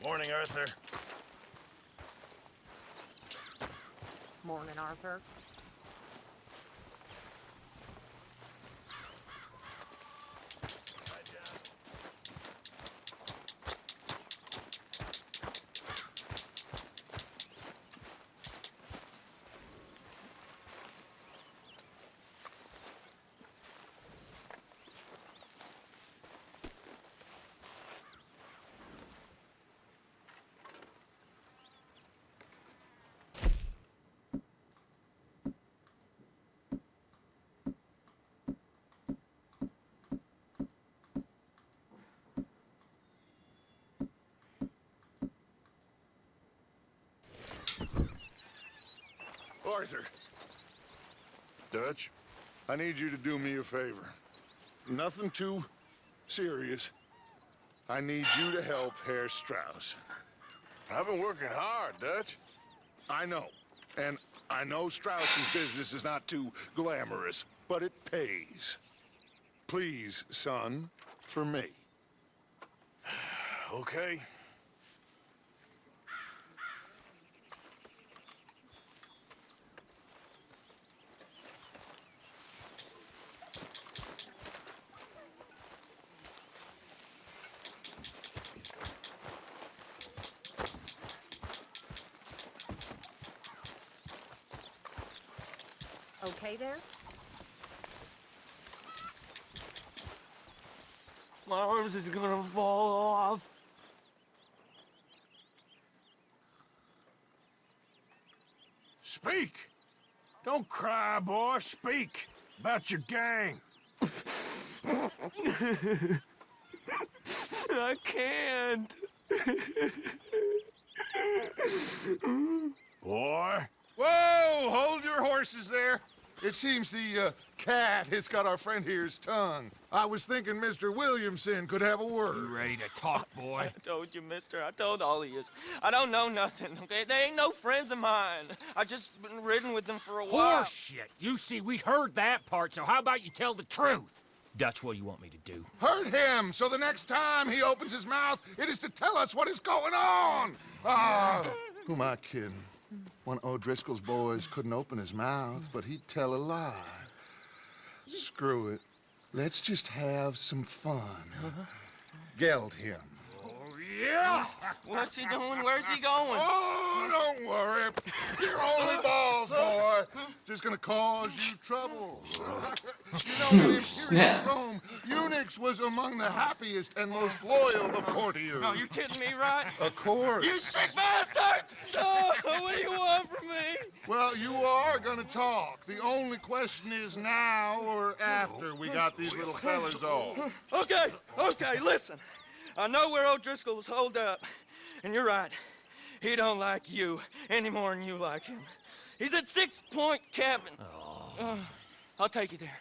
Morning, Arthur. Morning, Arthur. Hi, John. Arthur. Dutch, I need you to do me a favor. Nothing too serious. I need you to help Herr Strauss. I've been working hard, Dutch. I know. And I know Strauss's business is not too glamorous, but it pays. Please, son, for me. Okay. Okay there? My arms is gonna fall off. Speak! Don't cry, boy. Speak about your gang. I can't. Boy. Whoa! Hold your horses there. It seems the cat has got our friend here's tongue. I was thinking Mr. Williamson could have a word. You ready to talk, boy? I told you, mister. I told all of you. I don't know nothing, okay? They ain't no friends of mine. I just been ridden with them for a while. Horseshit! You see, we heard that part, so how about you tell the truth? Dutch, what do you want me to do? Hurt him, so the next time he opens his mouth, it is to tell us what is going on. Who am I kidding? One of O'Driscoll's boys couldn't open his mouth, but he'd tell a lie. Screw it. Let's just have some fun. Geld him. Yeah! What's he doing? Where's he going? Oh, don't worry. You're only balls, boy. Just gonna cause you trouble. You know, in Imperial Snap. Rome, eunuchs was among the happiest and most loyal of courtiers. No, you kidding me, right? Of course. You sick bastards! Oh, what do you want from me? Well, you are gonna talk. The only question is now or after we got these little fellas off. Okay, listen. I know where O'Driscoll's holed up, and you're right. He don't like you any more than you like him. He's at 6 Point Cabin. I'll take you there.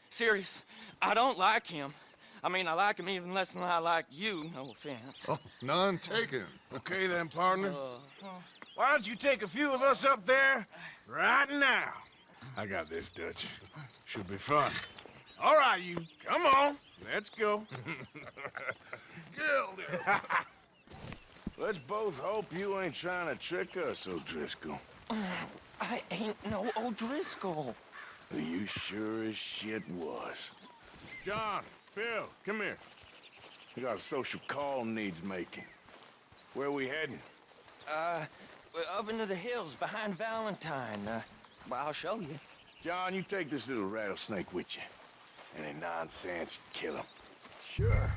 Serious, I don't like him. I mean, I like him even less than I like you, no offense. Oh, none taken. Okay then, partner. Why don't you take a few of us up there right now? I got this, Dutch. Should be fun. All right, you. Come on. Let's go. Gilded. Let's both hope you ain't trying to trick us, O'Driscoll. I ain't no O'Driscoll. You sure as shit was. John, Phil, come here. We got a social call needs making. Where we heading? We're up into the hills behind Valentine. Well, I'll show you. John, you take this little rattlesnake with you. Any nonsense, kill him. Sure.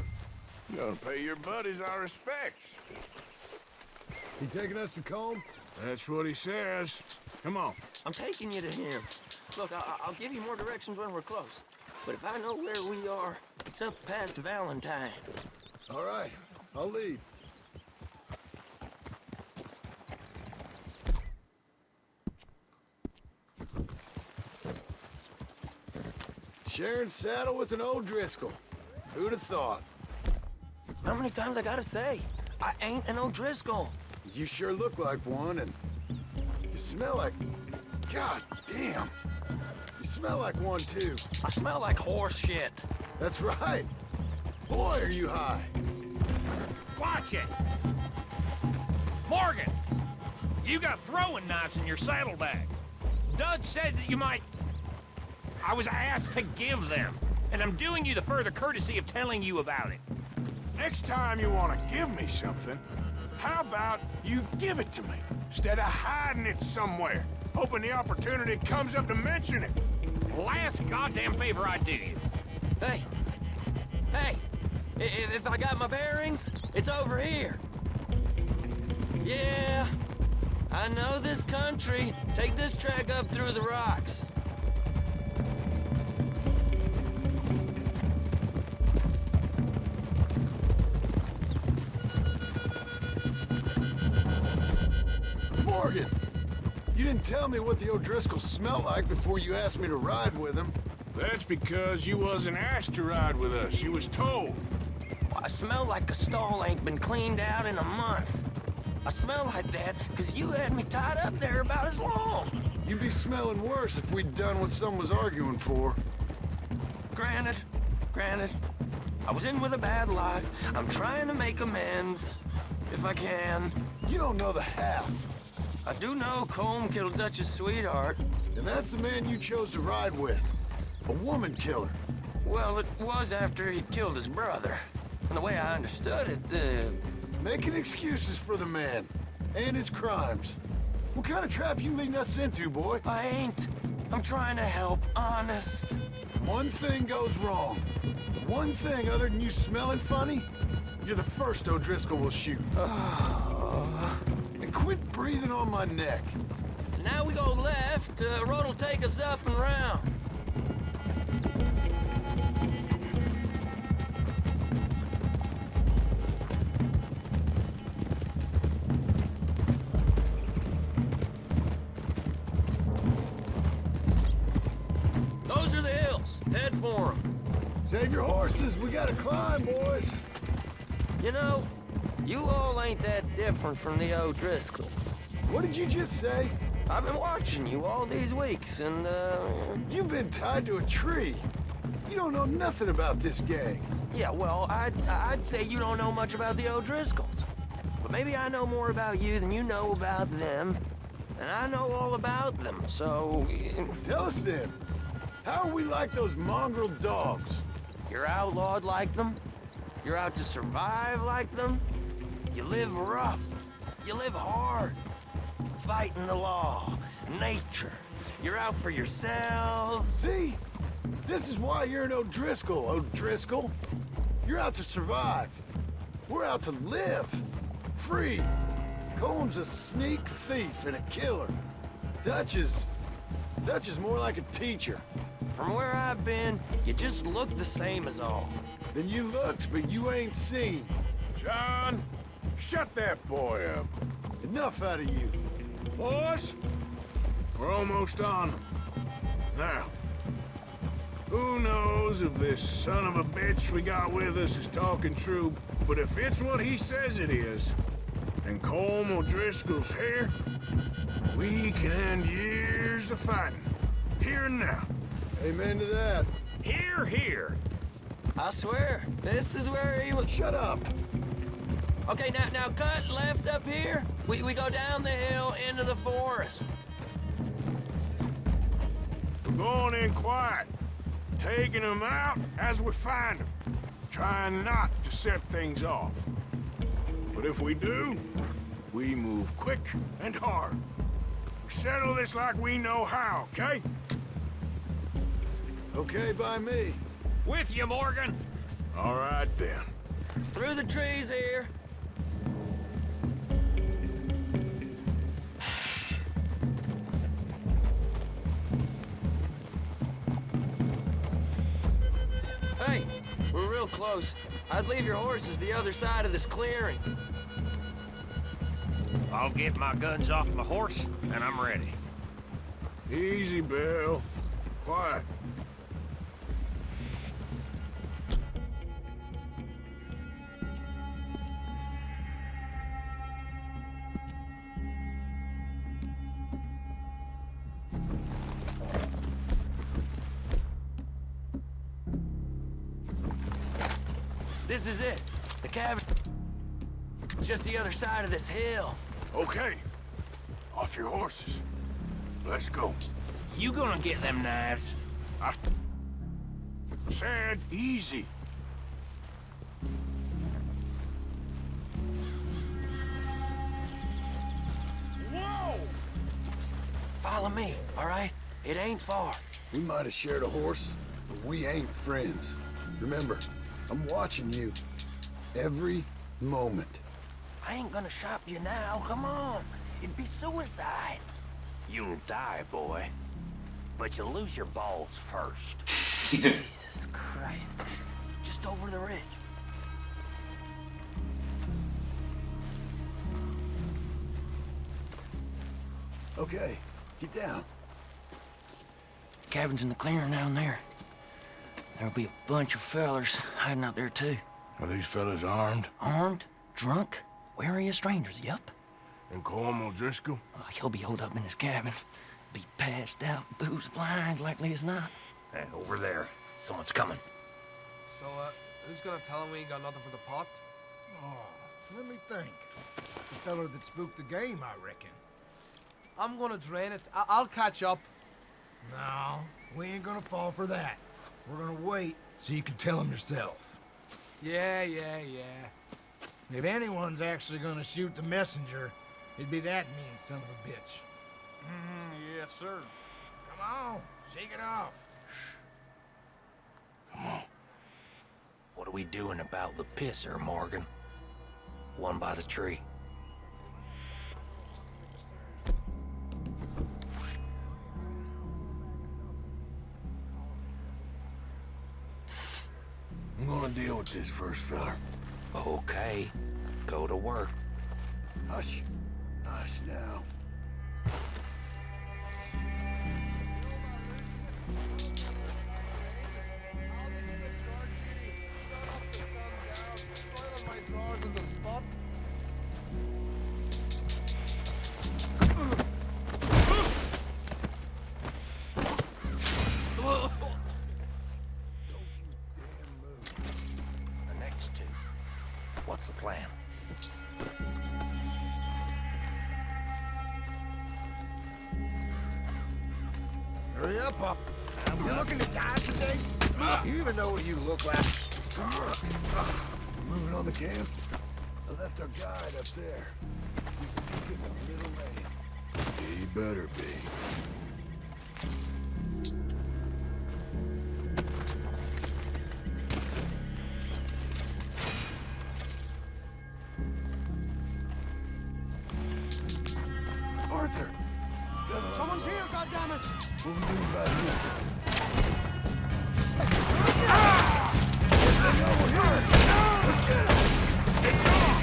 You gotta pay your buddies our respects. He taking us to Combe? That's what he says. Come on. I'm taking you to him. Look, I'll give you more directions when we're close. But if I know where we are, it's up past Valentine. All right, I'll lead. Sharing saddle with an O'Driscoll. Who'd have thought? How many times I gotta say? I ain't an O'Driscoll. You sure look like one, and you smell like... God damn. You smell like one, too. I smell like horse shit. That's right. Boy, are you high. Watch it! Morgan! You got throwing knives in your saddlebag. Dutch said that you might... I was asked to give them, and I'm doing you the further courtesy of telling you about it. Next time you want to give me something, how about you give it to me, instead of hiding it somewhere, hoping the opportunity comes up to mention it? Last goddamn favor I do you. Hey, hey, if I got my bearings, it's over here. Yeah, I know this country. Take this track up through the rocks. Morgan, you didn't tell me what the O'Driscolls smell like before you asked me to ride with them. That's because you wasn't asked to ride with us. You was told. I smell like a stall ain't been cleaned out in a month. I smell like that because you had me tied up there about as long. You'd be smelling worse if we'd done what someone was arguing for. Granted. I was in with a bad lot. I'm trying to make amends, if I can. You don't know the half. I do know Colm killed Dutch's sweetheart. And that's the man you chose to ride with. A woman killer. Well, it was after he'd killed his brother. And the way I understood it, Making excuses for the man. And his crimes. What kind of trap you leading us into, boy? I ain't. I'm trying to help, honest. One thing goes wrong. One thing other than you smelling funny, you're the first O'Driscoll will shoot. And quit breathing on my neck. Now we go left, road'll take us up and round. Those are the hills. Head for them. Save your horses, we gotta climb, boys. You know, you all ain't that different from the O'Driscolls. What did you just say? I've been watching you all these weeks, and, You've been tied to a tree. You don't know nothing about this gang. yeah, well, I'd say you don't know much about the O'Driscolls. But maybe I know more about you than you know about them. And I know all about them, so... Tell us then, how are we like those mongrel dogs? You're outlawed like them? You're out to survive like them? You live rough. You live hard. Fighting the law, nature. You're out for yourselves. See? This is why you're an O'Driscoll, O'Driscoll. You're out to survive. We're out to live. Free. Colm's a sneak thief and a killer. Dutch is more like a teacher. From where I've been, you just look the same as all. Then you looked, but you ain't seen. John, shut that boy up. Enough out of you. Boys, we're almost on them. Now, who knows if this son of a bitch we got with us is talking true, but if it's what he says it is, and Colm O'Driscoll's here, we can end years of fighting, here and now. Amen to that. Here. I swear, this is where he was... Shut up. Okay, now cut left up here. We go down the hill into the forest. We're going in quiet, taking them out as we find them, trying not to set things off. But if we do, we move quick and hard. We settle this like we know how, okay? Okay by me. With you, Morgan. All right, then. Through the trees here. Hey, we're real close. I'd leave your horses the other side of this clearing. I'll get my guns off my horse, and I'm ready. Easy, Bill. Quiet. This is it. The cabin. It's just the other side of this hill. Okay. Off your horses. Let's go. You gonna get them knives? I said easy. Whoa! Follow me, all right? It ain't far. We might have shared a horse, but we ain't friends. Remember, I'm watching you. Every moment. I ain't gonna shop you now, come on. It'd be suicide. You'll die, boy. But you'll lose your balls first. Jesus Christ. Just over the ridge. Okay, get down. Cabin's in the clearing down there. There'll be a bunch of fellers hiding out there, too. Are these fellas armed? Armed, drunk, wary of strangers, yup. And Colm O'Driscoll? He'll be holed up in his cabin. Be passed out, booze blind, likely as not. Hey, over there. Someone's coming. So, who's gonna tell him we ain't got nothing for the pot? Oh, let me think. The feller that spooked the game, I reckon. I'm gonna drain it. I'll catch up. No, we ain't gonna fall for that. We're gonna wait so you can tell him yourself. Yeah. If anyone's actually gonna shoot the messenger, it'd be that mean son of a bitch. Yes, sir. Come on, shake it off. Come on. What are we doing about the pisser, Morgan? One by the tree. I'm gonna deal with this first feller. Okay, go to work. Hush. Hush now. The next two. What's the plan? Hurry up, Pop. You looking to die today? You even know what you look like. Moving on the camp. I left our guide up there. He's a middle lane. He better be. Arthur! Someone's here, goddammit! What are we doing about here? It's on!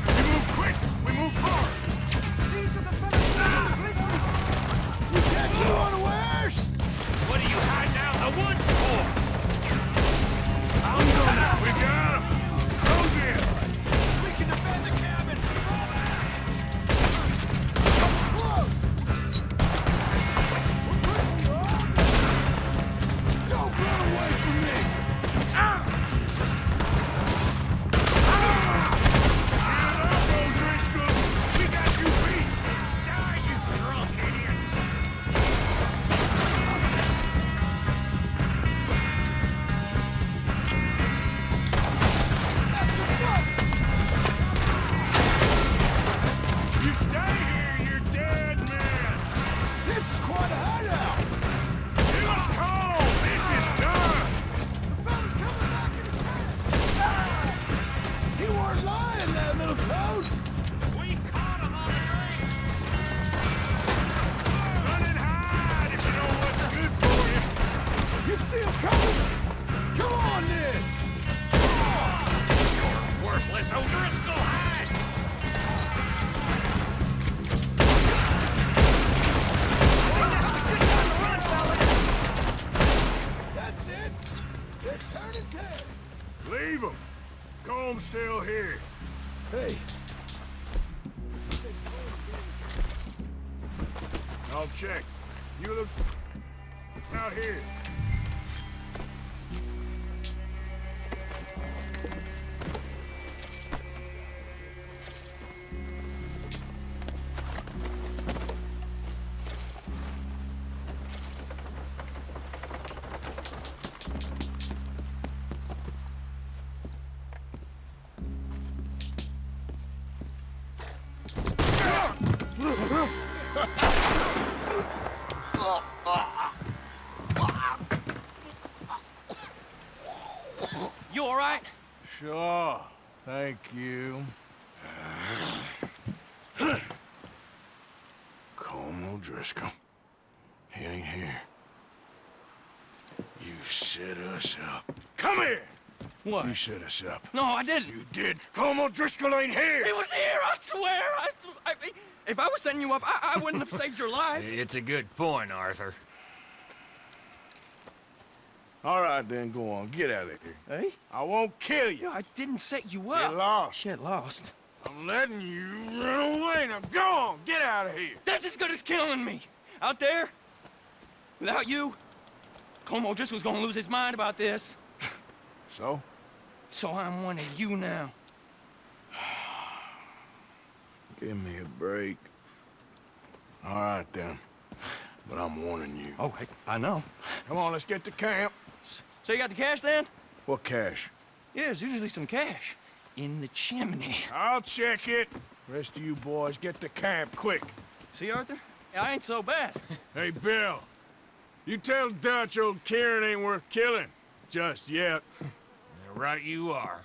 We move quick! We move hard! These are the fellas prisoners! We catch you unawares! What are you hiding out in the woods for? We got him! Close in! We can defend the cabin! Don't run away from me! Get up, O'Driscoll! We got you beat! Die, you drunk idiots! You stay here, you're dead man! This is quite a hideout! It was cold! This is done! The fella's coming back in the camp! He weren't lying, that little toad! We caught him on the green! Run and hide if you know what's good for you! You see him coming? Come on, then! Worthless O'Driscoll hides! That's it! They're turning tail! Leave him! Comb's still here. Hey, I'll check. You look out here. You all right? Sure. Thank you. Colm O'Driscoll. He ain't here. You set us up. Come here! What? You set us up. No, I didn't. You did. Colm O'Driscoll ain't here! He was here, I swear. If I was setting you up, I wouldn't have saved your life. It's a good point, Arthur. All right, then, go on. Get out of here. Hey? I won't kill you. I didn't set you up. Get lost. Get lost. I'm letting you run away. Now go on. Get out of here. That's as good as killing me. Out there, without you, Colm O'Driscoll's gonna lose his mind about this. So? So I'm one of you now. Give me a break. All right, then. But I'm warning you. Oh, hey, I know. Come on, let's get to camp. So you got the cash then? What cash? Yeah, there's usually some cash. In the chimney. I'll check it. Rest of you boys, get to camp, quick. See, Arthur? I ain't so bad. Hey, Bill. You tell Dutch old Kieran ain't worth killing. Just yet. Right you are.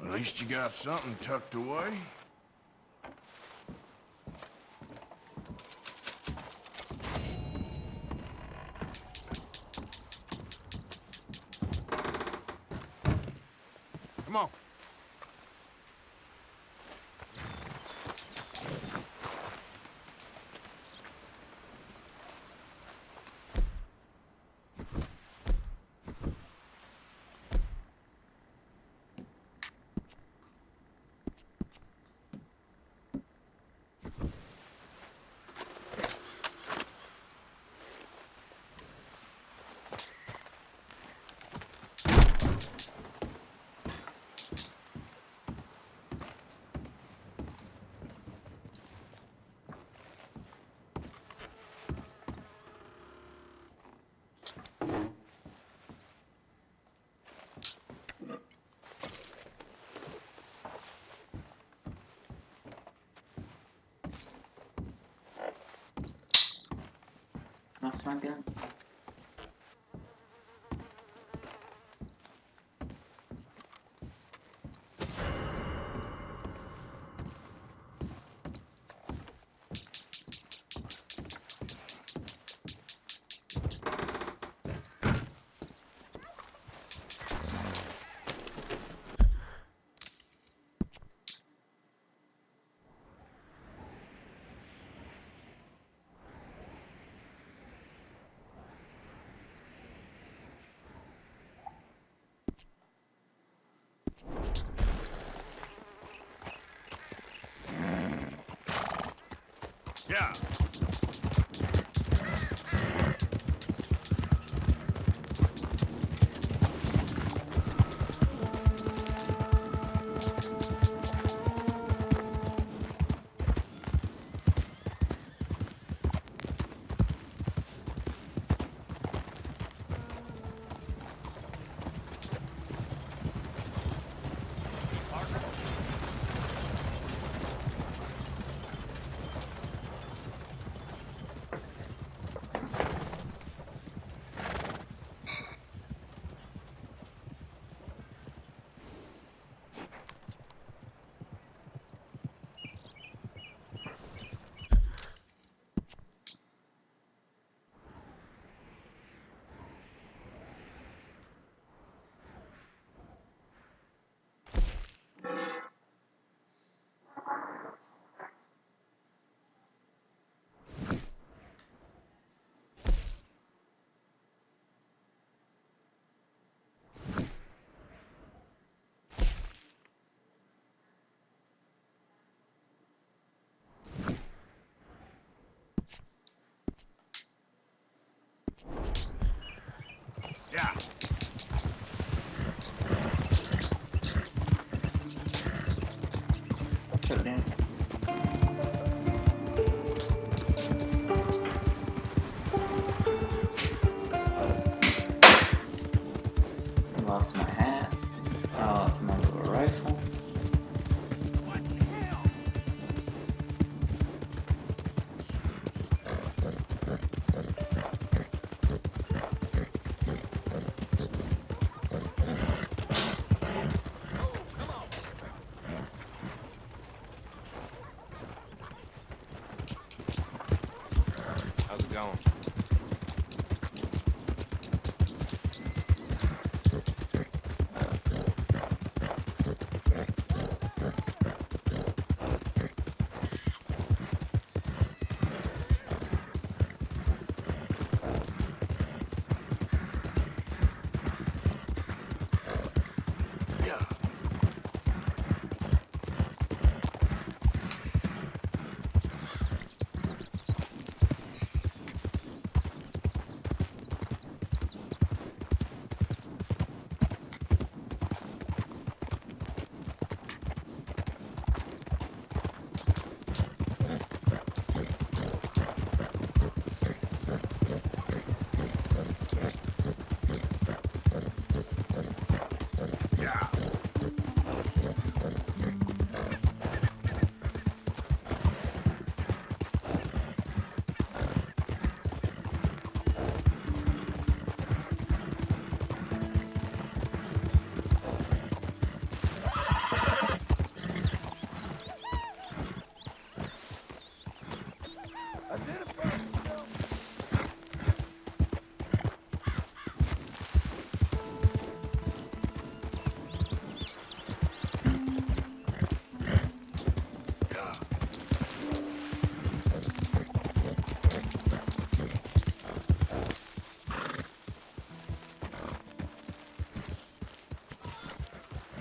At least you got something tucked away. Come on. semakin. Yeah. Yeah. Keren. Lost my hat. Oh, it's my little rifle. How's it going?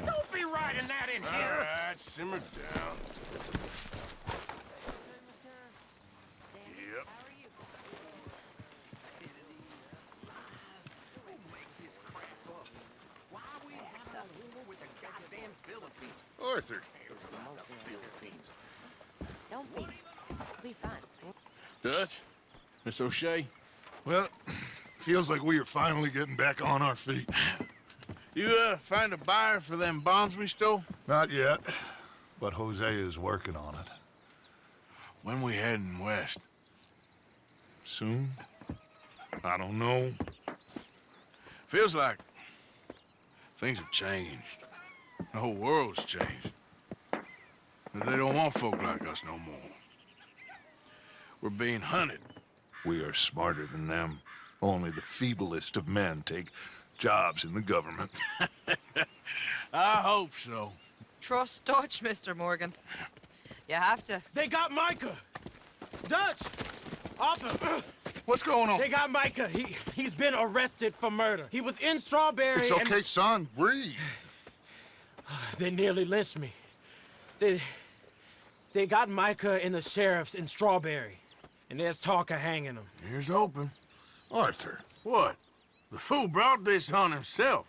Don't be riding that in All here. right, simmer down. Yep. Arthur. Don't be. Be fine. Dutch? Miss O'Shea? Well, feels like we are finally getting back on our feet. You, find a buyer for them bonds we stole? Not yet, but Jose is working on it. When we heading west? Soon? I don't know. Feels like things have changed. The whole world's changed. They don't want folk like us no more. We're being hunted. We are smarter than them. Only the feeblest of men take jobs in the government. I hope so. Trust Dutch, Mr. Morgan. You have to. They got Micah! Dutch! Arthur! What's going on? They got Micah. He's been arrested for murder. He was in Strawberry It's okay, son. Breathe. They nearly lynched me. They got Micah and the sheriffs in Strawberry. And there's talk of hanging him. Here's hoping. Arthur. What? The fool brought this on himself.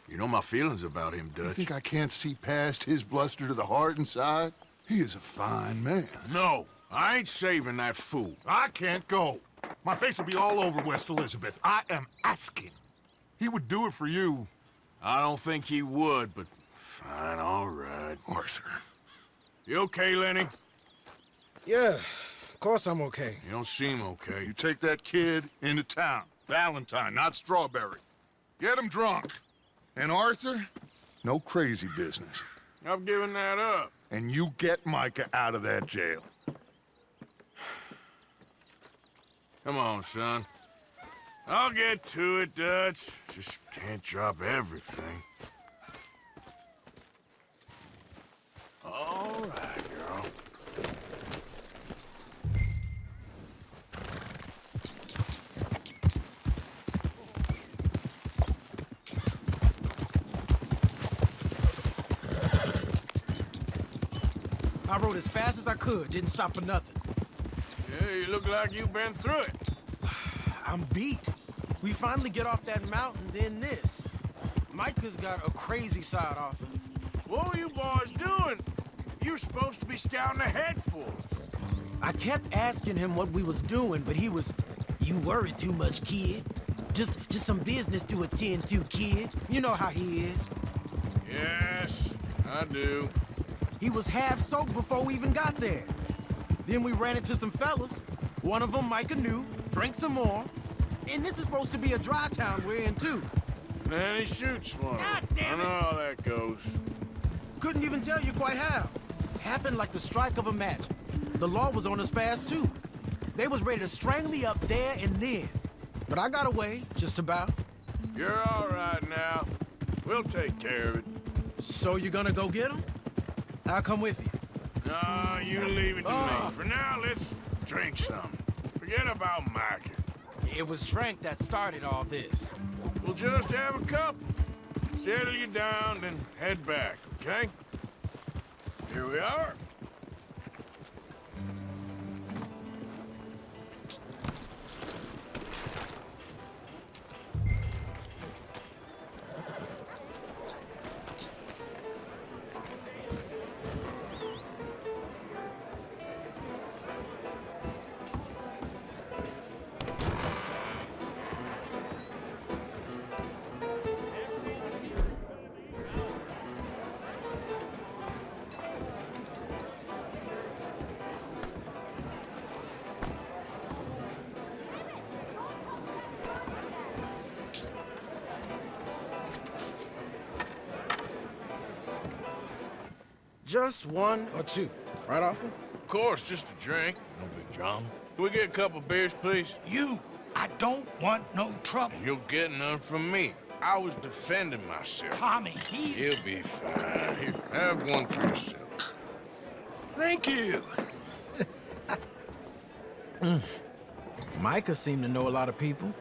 You know my feelings about him, You Dutch. think I can't see past his bluster to the heart inside? He is a fine man. No, I ain't saving that fool. I can't go. My face will be all over West Elizabeth. I am asking. He would do it for you. I don't think he would, but fine, all right. Arthur. You okay, Lenny? Yeah, of course I'm okay. You don't seem okay. You take that kid into town. Valentine, not Strawberry. Get him drunk. And Arthur, no crazy business. I've given that up. And you get Micah out of that jail. Come on, son. I'll get to it, Dutch. Just can't drop everything. All right, girl. I rode as fast as I could, didn't stop for nothing. Yeah, you look like you've been through it. I'm beat. We finally get off that mountain, then this. Micah's got a crazy side off him. What were you boys doing? You're supposed to be scouting ahead for us. I kept asking him what we was doing, but he was, "You worry too much, kid. Just some business to attend to, kid. You know how he is." Yes, I do. He was half soaked before we even got there. Then we ran into some fellas. One of them Micah knew, drank some more. And this is supposed to be a dry town we're in, too. Then he shoots one. God damn it! I know how that goes. Couldn't even tell you quite how. Happened like the strike of a match. The law was on us fast, too. They was ready to strangle me up there and then. But I got away, just about. You're all right now. We'll take care of it. So you gonna go get him? I'll come with you. No, you leave it to me. For now, let's drink some. Forget about Micah. It was Trank that started all this. We'll just have a couple. Settle you down, then head back, okay? Here we are. Just one or two, right, Arthur? Of course, just a drink. No big drama. Can we get a couple beers, please? I don't want no trouble. You'll get none from me. I was defending myself. Tommy, he's... He'll be fine. Here, have one for yourself. Thank you. Micah seemed to know a lot of people.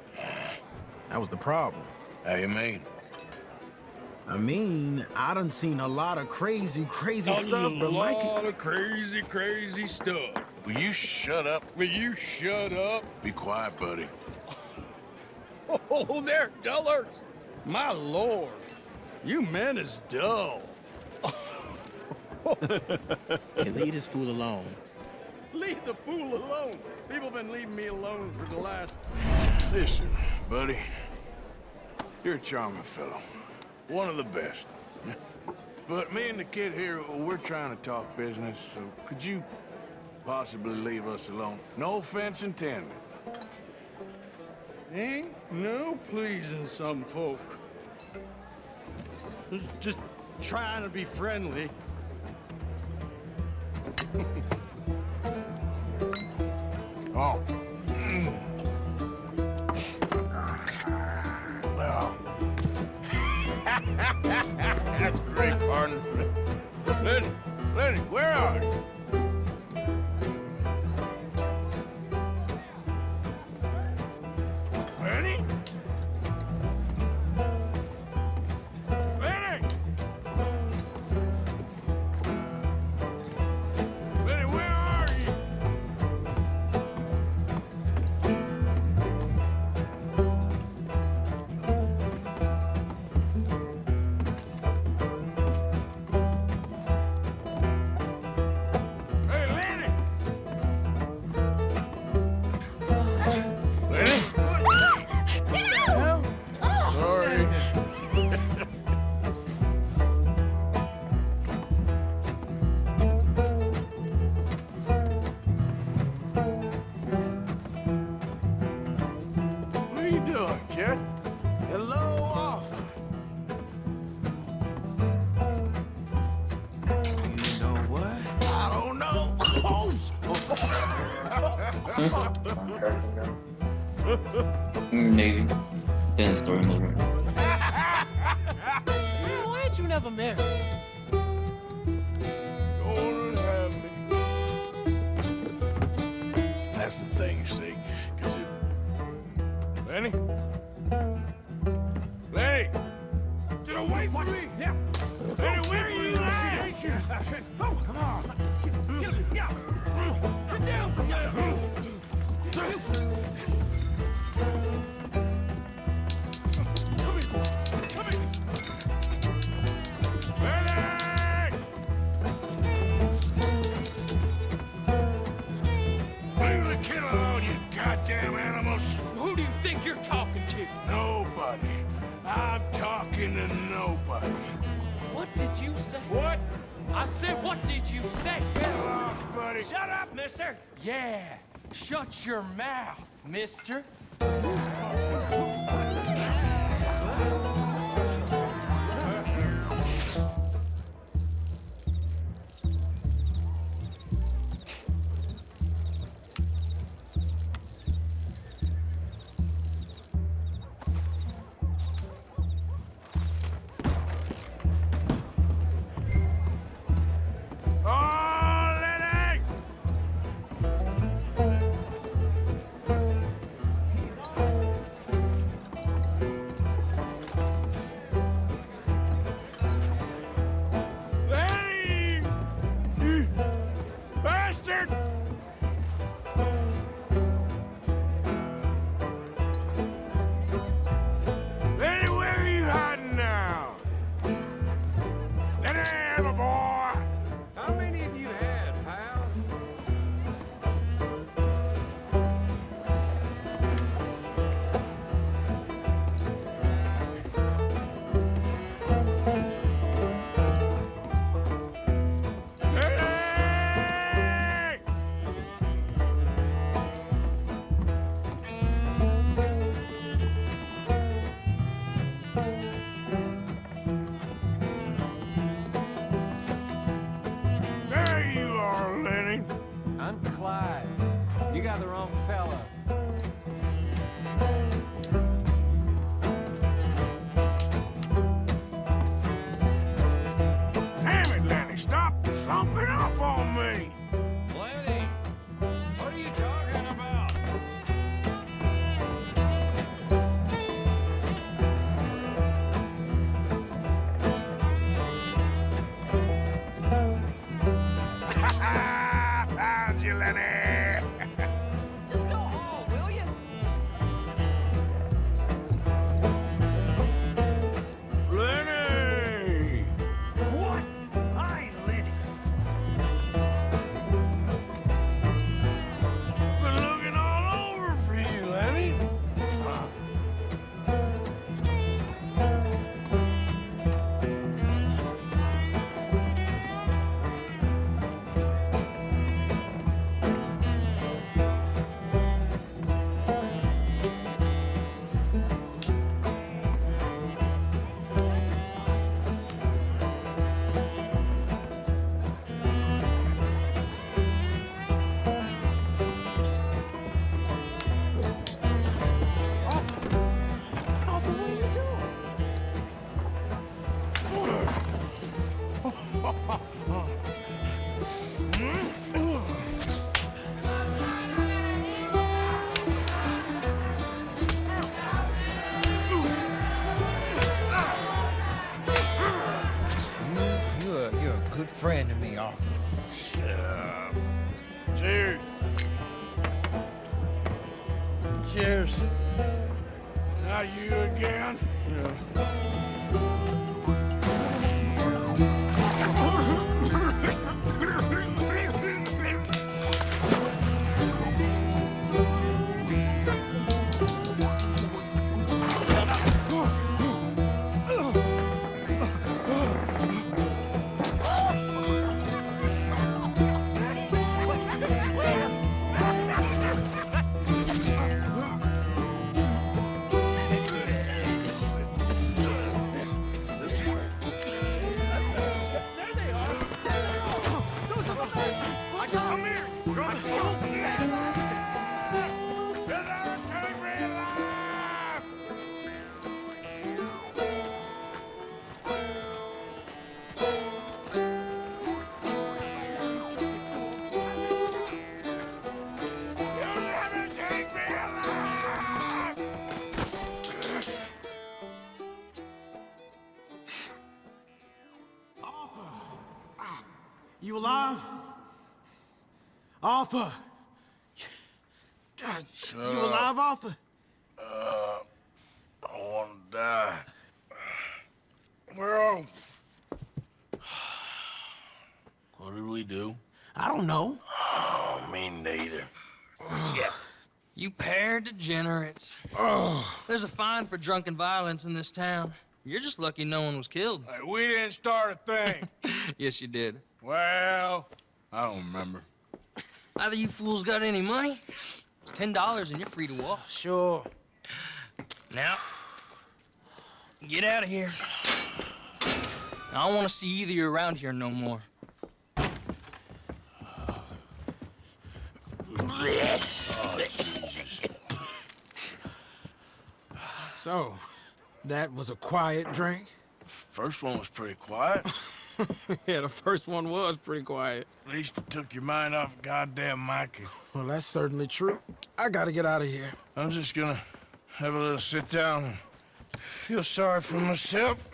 That was the problem. How you mean? I mean, I done seen a lot of crazy stuff, but Micah... A lot of crazy stuff. Will you shut up? Will you shut up? Be quiet, buddy. Oh, they're dullards. My lord. You men is dull. Hey, leave this fool alone. Leave the fool alone. People been leaving me alone for the last... Listen, buddy. You're a charming fellow. One of the best. But me and the kid here, we're trying to talk business, so could you possibly leave us alone? No offense intended. Ain't no pleasing some folk. Just trying to be friendly. Oh. Oh. That's great, partner. Lenny, where are you? Lenny? Lenny! Lenny, where are you? Hey, Lenny! Lenny? Sorry. What are you doing, kid? Hello, officer. You know what? I don't know. Maybe. Then story movement. Why ain't you never married? Gonna have me. That's the thing, you see, because it... Lenny? Lenny! Get away from me! Yeah. Lenny, where are you at? Oh, come on! Get down! Get down! Come here! Lenny! Leave the kid alone, you goddamn animals! Who do you think you're talking to? Nobody. I'm talking to nobody. What did you say? What? I said, what did you say? Get lost, buddy. Shut up, mister! Yeah, shut your mouth, mister. Oh, Lenny! Lenny! You bastard! Lenny, where are you hiding now? Lenny, my boy! How many have you had, pal? Lenny! There you are, Lenny. I'm Clyde. You got the wrong fella. Damn it, Lenny, stop slumping off on me. Lenny, what are you talking about? Found you, Lenny. Just go home, will you? Lenny! What? I ain't Lenny. Been looking all over for you, Lenny. You're a good friend to me, Arthur. Cheers. Cheers. Now you again? You alive? Arthur! You alive, Arthur? I want to die. Where are we? What did we do? I don't know. Oh, me neither. You pair degenerates. There's a fine for drunken violence in this town. You're just lucky no one was killed. Hey, we didn't start a thing. Yes, you did. Well, I don't remember. Either you fools got any money, it's $10 and you're free to walk. Sure. Now, get out of here. I don't want to see either of you around here no more. So, that was a quiet drink? First one was pretty quiet. Yeah, the first one was pretty quiet. At least it took your mind off goddamn Mikey. Well, that's certainly true. I gotta get out of here. I'm just gonna have a little sit down and feel sorry for myself.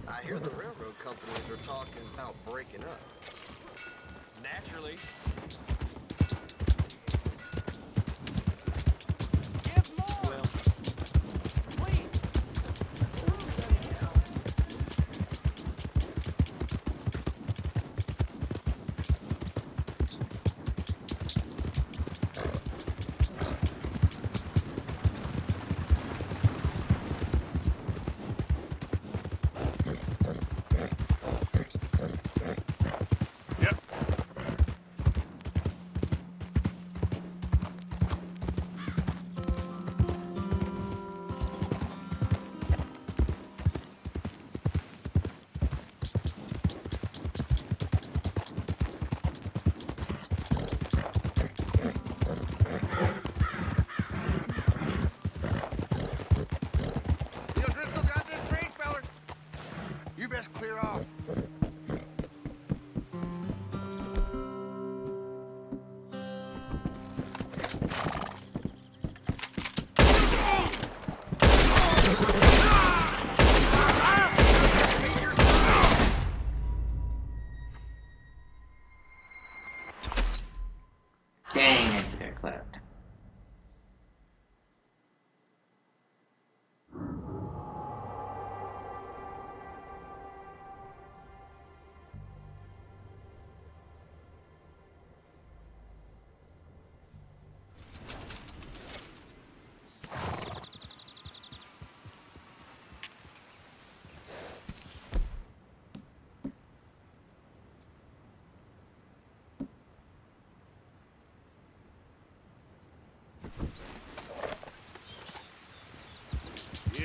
I hear the railroad companies are talking about breaking up. Naturally.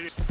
Get it.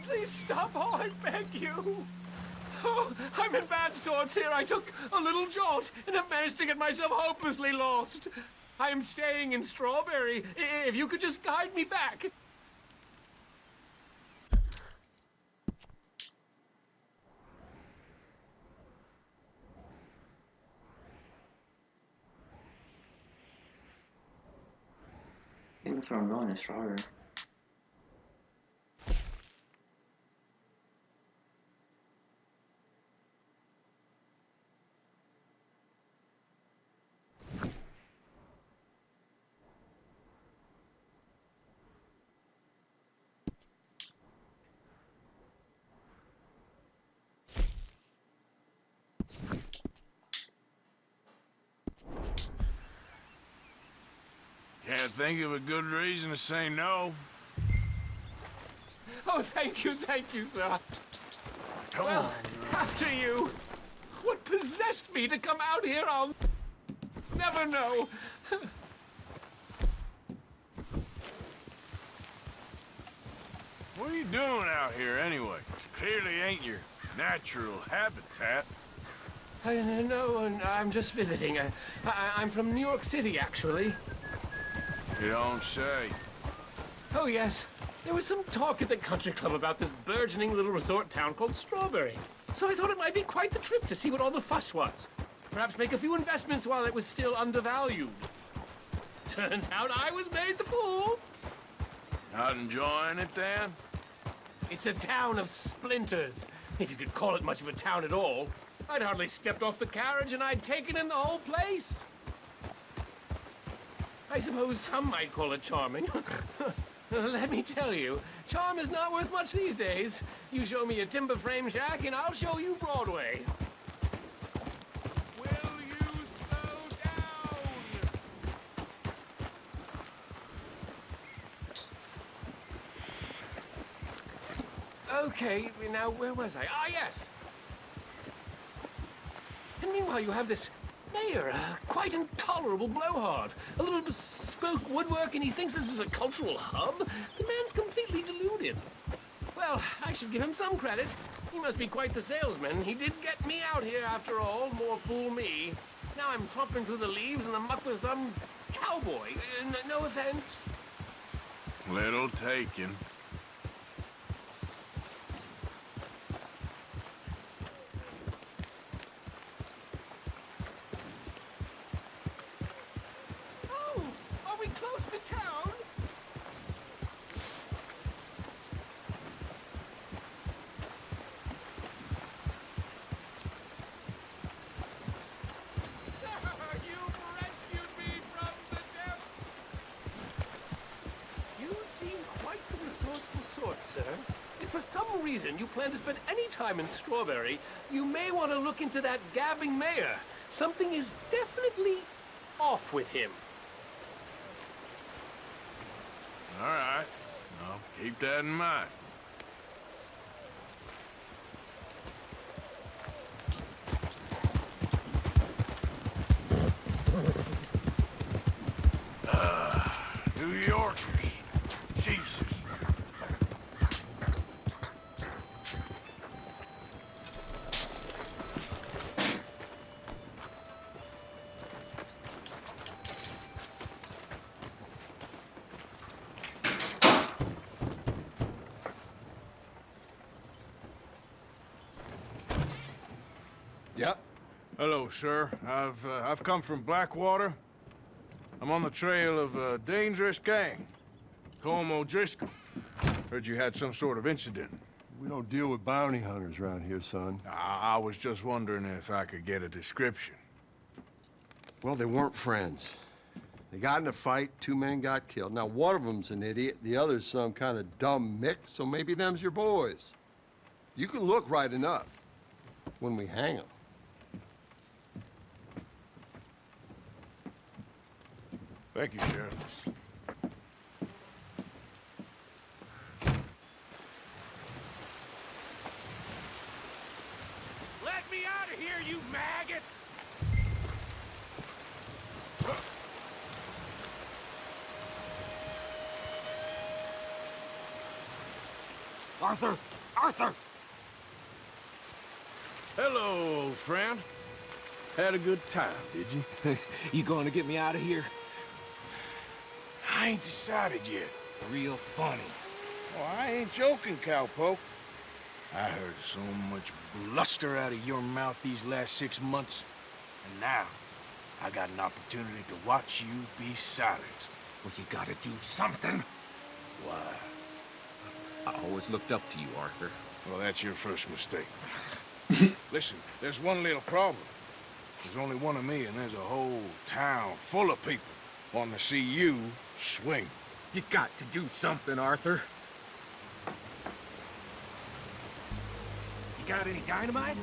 Please stop! Oh, I beg you! Oh, I'm in bad sorts here. I took a little jolt and have managed to get myself hopelessly lost. I am staying in Strawberry. If you could just guide me back. I think that's where I'm going, to Strawberry. Can't think of a good reason to say no. Oh, thank you, sir. Come Well, on. after you. What possessed me to come out here, I'll never know. What are you doing out here anyway? Clearly ain't your natural habitat. No, I'm just visiting. I'm from New York City, actually. You don't say. Oh, yes. There was some talk at the country club about this burgeoning little resort town called Strawberry. So I thought it might be quite the trip to see what all the fuss was. Perhaps make a few investments while it was still undervalued. Turns out I was made the fool. Not enjoying it, then? It's a town of splinters, if you could call it much of a town at all. I'd hardly stepped off the carriage and I'd taken in the whole place. I suppose some might call it charming. Let me tell you, charm is not worth much these days. You show me a timber frame shack and I'll show you Broadway. Will you slow down? Okay, now where was I? Ah, yes. And meanwhile, you have this mayor, a quite intolerable blowhard. A little bespoke woodwork, and he thinks this is a cultural hub? The man's completely deluded. Well, I should give him some credit. He must be quite the salesman. He did get me out here after all. More fool me. Now I'm tromping through the leaves in the muck with some cowboy. No offense. Little taken. Oh, are we close to town? You've rescued me from the depths. You seem quite the resourceful sort, sir. If for some reason you plan to spend any time in Strawberry, you may want to look into that gabbing mayor. Something is definitely off with him. All right. I'll keep that in mind. New Yorkers. Jesus. Yep. Hello, sir. I've come from Blackwater. I'm on the trail of a dangerous gang. Colm O'Driscoll. Heard you had some sort of incident. We don't deal with bounty hunters around here, son. I was just wondering if I could get a description. Well, they weren't friends. They got in a fight, 2 men got killed. Now, one of them's an idiot, the other's some kind of dumb mick, so maybe them's your boys. You can look right enough when we hang them. Thank you, Sheriff. Let me out of here, you maggots! Arthur! Arthur! Hello, old friend. Had a good time, did you? You going to get me out of here? I ain't decided yet. Real funny. Oh, I ain't joking, cowpoke. I heard so much bluster out of your mouth these last 6 months. And now, I got an opportunity to watch you be silenced. Well, you gotta do something. Why? I always looked up to you, Arthur. Well, that's your first mistake. Listen, there's one little problem. There's only one of me, and there's a whole town full of people wanting to see you swing. You got to do something, Arthur. You got any dynamite?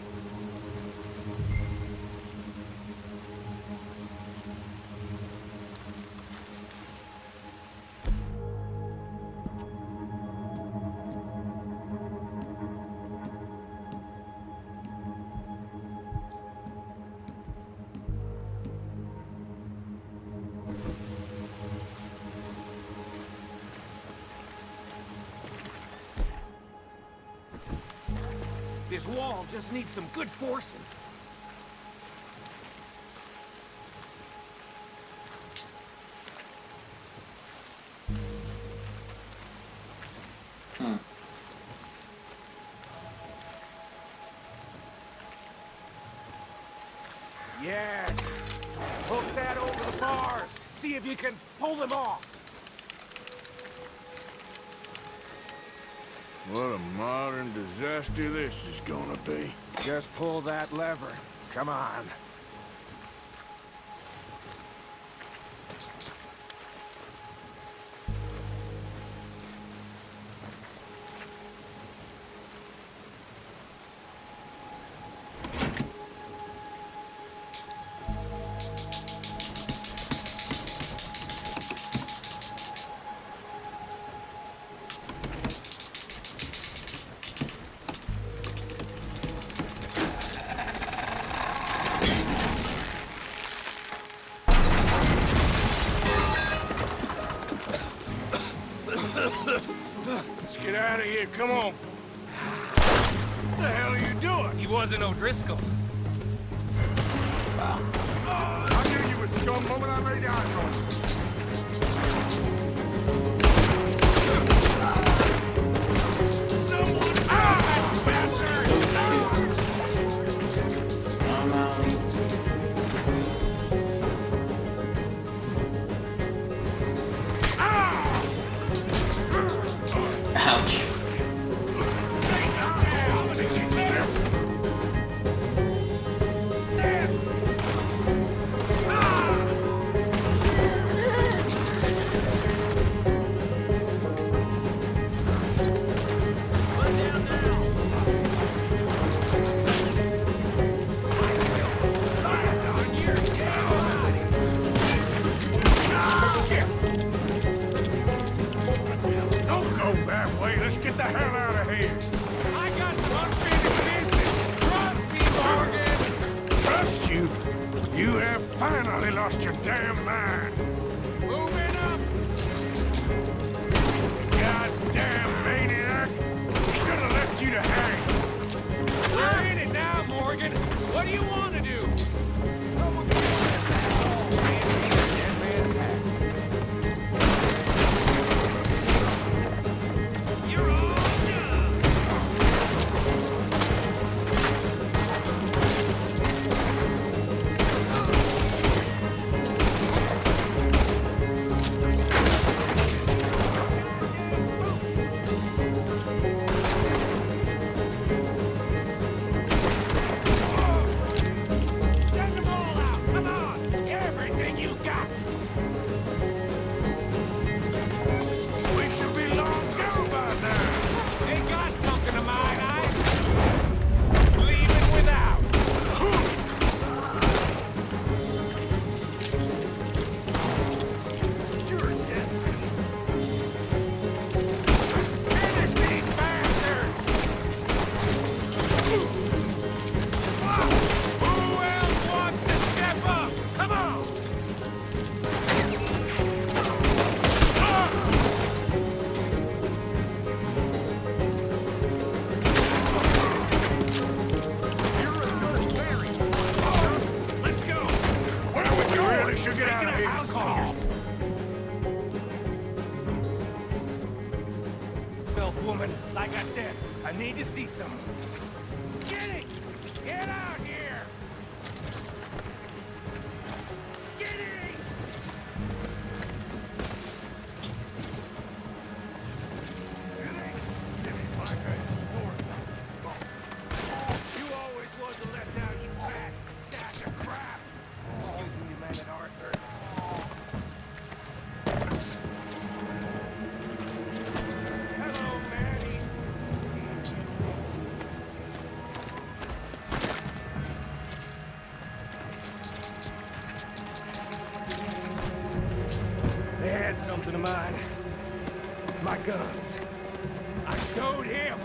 This wall just needs some good forcing. Yes. Hook that over the bars. See if you can pull them off. What a modern disaster this is gonna be. Just pull that lever. Come on. Let's get out of here. Come on. What the hell are you doing? He wasn't O'Driscoll. I knew you were scum the moment I laid eyes on you. Ouch. Don't go that way. Let's get the hell out of here. I got some unfinished business. Trust me, Morgan. Trust you? You have finally lost your damn mind. Moving up. Goddamn maniac. Should have left you to hang. We're in it now, Morgan. What do you want to do? Someone get that asshole dead man's hat. You're all done. Send them all out. Come on. Everything you got. We should be long gone by now. They got something of mine, leaving without. You're dead. Finish these bastards! Who else wants to step up? Come on! Let's go! Where are we going? Really should get out of here. Filth woman, like I said, I need to see some. Get it! Get out here! Skinny! You always was a letdown, you fat stack of crap! Excuse me, you man at Arthur. Hello, Manny. They had something of mine. My guns. I showed him,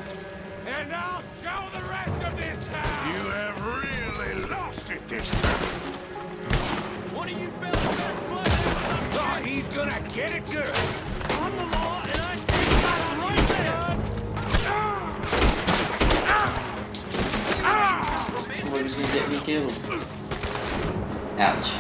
and I'll show the rest of this town! You have really lost it this time. One of you fellas better flood out some. Oh, he's gonna get it good. I'm the law, and I see you right there. What is gonna get me killed? Ouch.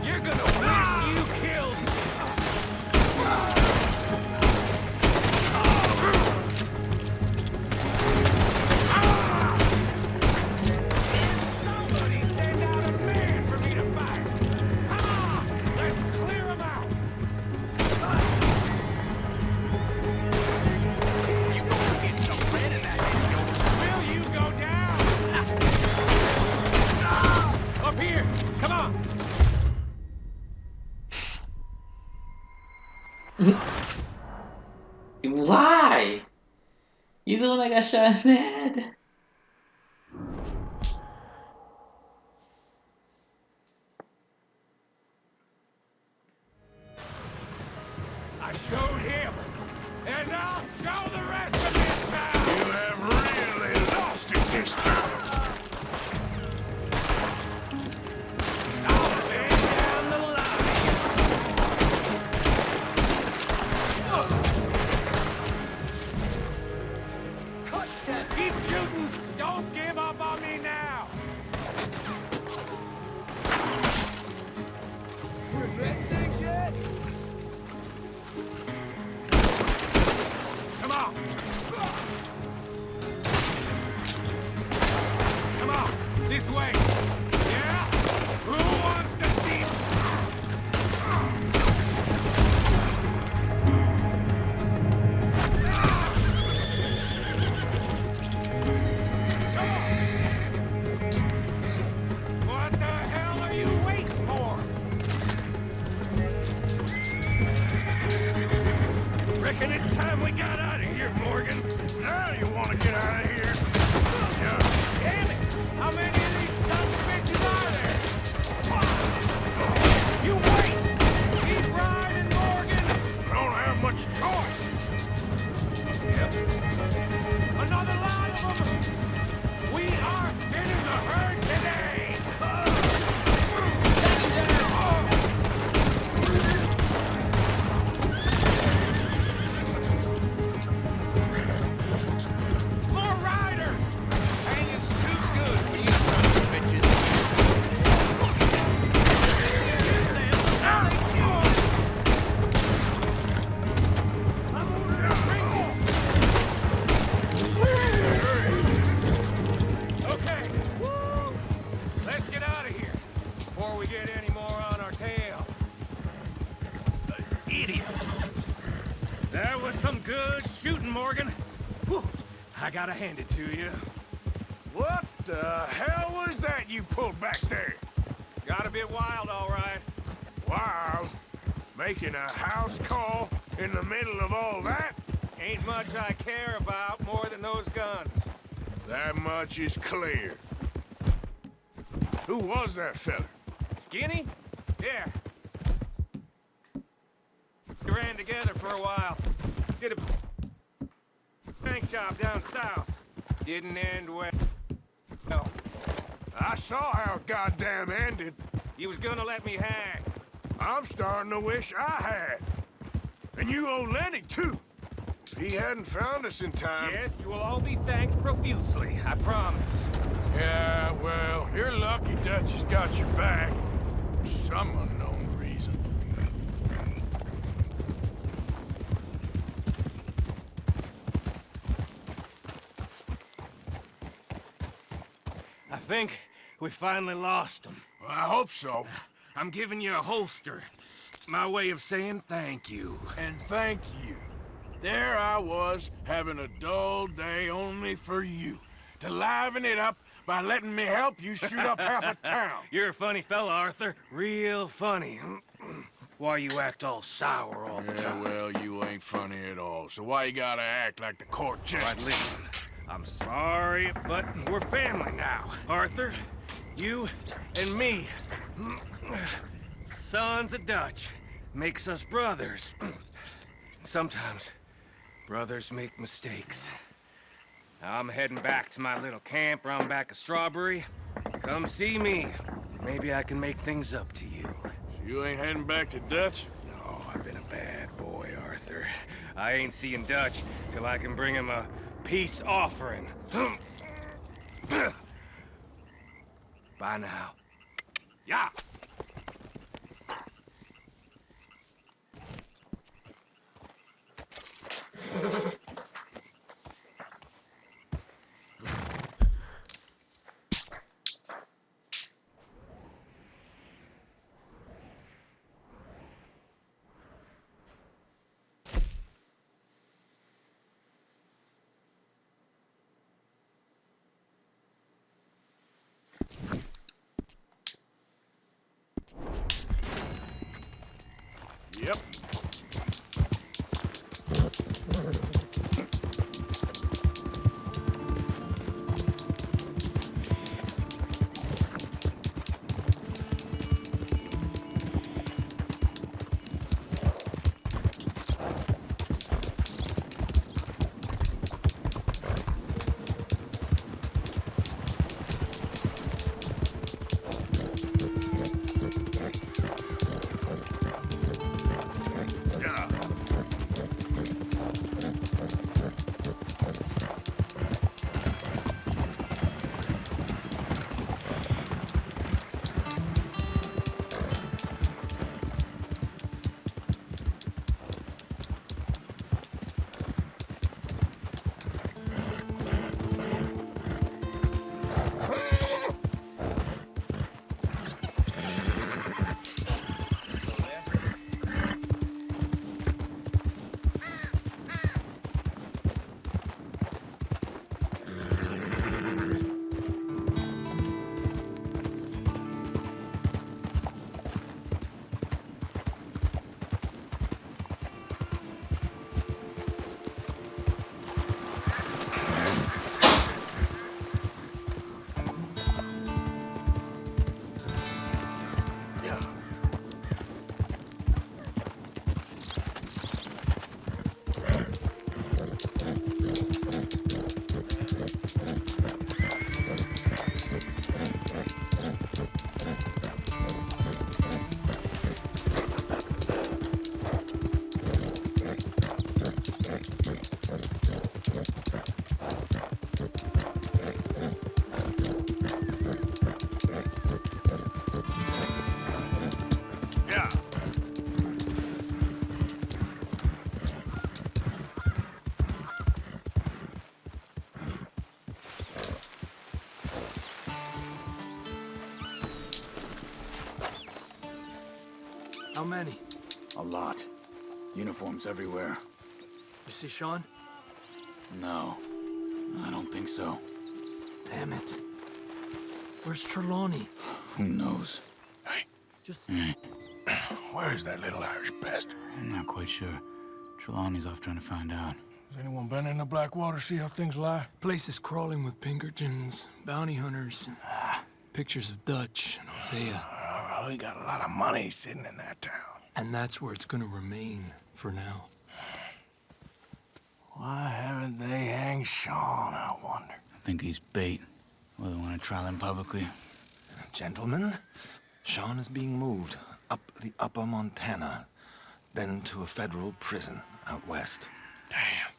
You're gonna wish you killed me. Somebody send out a man for me to fight. Come on, let's clear him out. You gonna get some red in that head. Will you go down? Up here, come on. Why? He's the one that got shot in the head. I showed him, and I'll show the rest of this town. You have really lost it this time. cut that! Keep shooting! Don't give up on me now! You regret things yet? Come on! Come on! This way! Yeah? Who wants to see? What the hell are you waiting for? Reckon it's time we got out of here, Morgan. Now you want to get out of here? Yeah. Damn it! How many of these sons of bitches are there? You wait! Keep riding, Morgan! I don't have much choice. Another line of them! We are getting the herd today! More riders! Hanging's too good for you sons of bitches. Shoot them! Now they shoot! I'm ordering a Okay. Woo! Let's get out of here before we get any more on our tail. Idiot! That was some good shooting, Morgan. Whew. I gotta hand it to you. What the hell was that you pulled back there? Got a bit wild, all right. Wild? Making a house call in the middle of all that? Ain't much I care about more than those guns. That much is clear. Who was that fella? Skinny? Yeah. We ran together for a while. Did a bank job down south. Didn't end well. No. I saw how it goddamn ended. He was gonna let me hang. I'm starting to wish I had. And you owe Lenny, too. If he hadn't found us in time... Yes, you will all be thanked profusely, I promise. Yeah, well, you're lucky Dutch has got your back. For some unknown reason. I think we finally lost him. Well, I hope so. I'm giving you a holster. My way of saying thank you. And thank you. There I was, having a dull day only for you. To liven it up by letting me help you shoot up half a town. You're a funny fella, Arthur. Real funny. Why you act all sour all the time? Well, you ain't funny at all. So why you gotta act like the court jester? Right, listen. I'm sorry, but we're family now. Arthur, you and me. Sons of Dutch makes us brothers. Sometimes brothers make mistakes. I'm heading back to my little camp around back of Strawberry. Come see me. Maybe I can make things up to you. You ain't heading back to Dutch? No, I've been a bad boy, Arthur. I ain't seeing Dutch till I can bring him a peace offering. Bye now. Yeah. Yep. many? A lot. Uniforms everywhere. You see Sean? No, I don't think so. Damn it. Where's Trelawney? Who knows? Hey, Just... where's that little Irish bastard? I'm not quite sure. Trelawney's off trying to find out. Has anyone been in the Blackwater, see how things lie? Place is crawling with Pinkertons, bounty hunters, pictures of Dutch and Hosea. Well, we got a lot of money sitting in that town. And that's where it's gonna remain for now. Why haven't they hanged Sean, I wonder? I think he's bait. Well, they want to trial him publicly. Gentlemen, Sean is being moved up the upper Montana, then to a federal prison out west. Damn.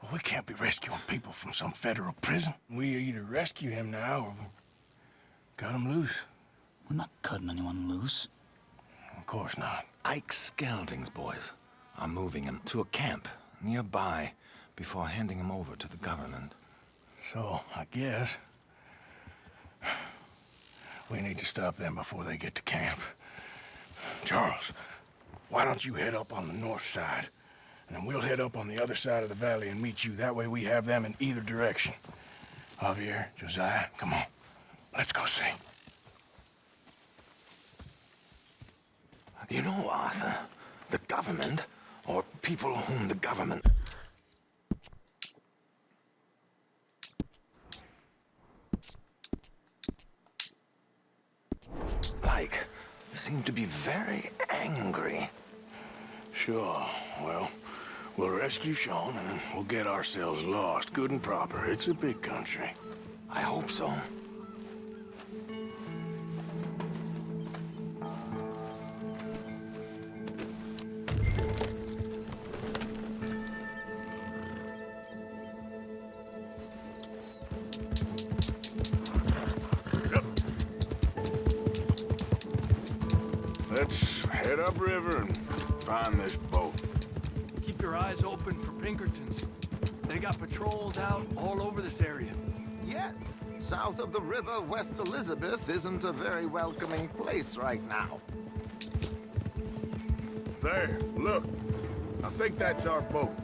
Well, we can't be rescuing people from some federal prison. We either rescue him now or we cut him loose. We're not cutting anyone loose. Of course not. Ike Skelding's boys are moving him to a camp nearby before handing him over to the government. So, I guess we need to stop them before they get to camp. Charles, why don't you head up on the north side, and then we'll head up on the other side of the valley and meet you. That way we have them in either direction. Javier, Josiah, come on. Let's go see. You know, Arthur, the government, or people whom the government... seem to be very angry. Sure. Well, we'll rescue Sean, and then we'll get ourselves lost, good and proper. It's a big country. I hope so. Let's head upriver and find this boat. Keep your eyes open for Pinkertons. They got patrols out all over this area. Yes. South of the river, West Elizabeth isn't a very welcoming place right now. There, look. I think that's our boat.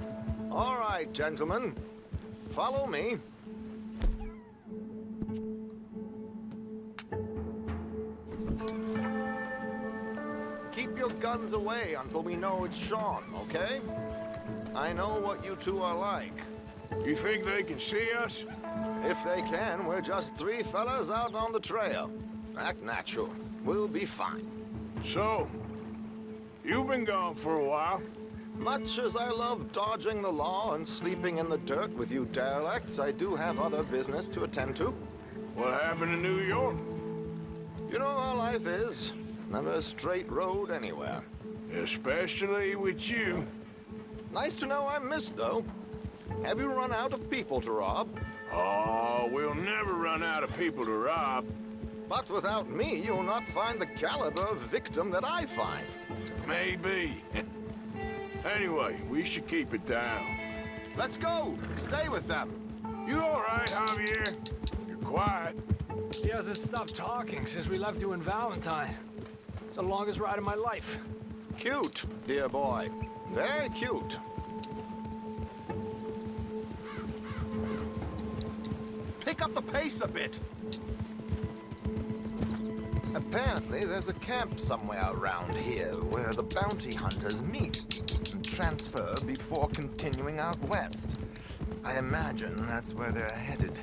All right, gentlemen. Follow me. Keep your guns away until we know it's Sean, okay? I know what you two are like. You think they can see us? If they can, we're just three fellas out on the trail. Act natural. We'll be fine. So, you've been gone for a while. Much as I love dodging the law and sleeping in the dirt with you derelicts, I do have other business to attend to. What happened in New York? You know how life is. Never a straight road anywhere. Especially with you. Nice to know I'm missed, though. Have you run out of people to rob? Oh, we'll never run out of people to rob. But without me, you'll not find the caliber of victim that I find. Maybe. Anyway, we should keep it down. Let's go. Stay with them. You all right, Javier? You're quiet. He hasn't stopped talking since we left you in Valentine. It's the longest ride of my life. Cute, dear boy. Very cute. Pick up the pace a bit. Apparently, there's a camp somewhere around here where the bounty hunters meet and transfer before continuing out west. I imagine that's where they're headed.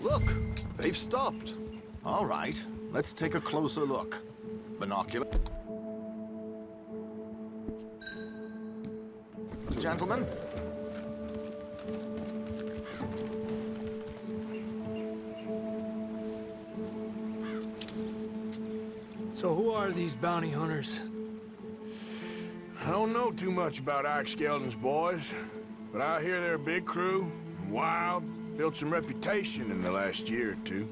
Look, they've stopped. All right, let's take a closer look. Binocular. Gentlemen. So who are these bounty hunters? I don't know too much about Ike Skeldon's boys, but I hear they're a big crew, wild, built some reputation in the last year or two.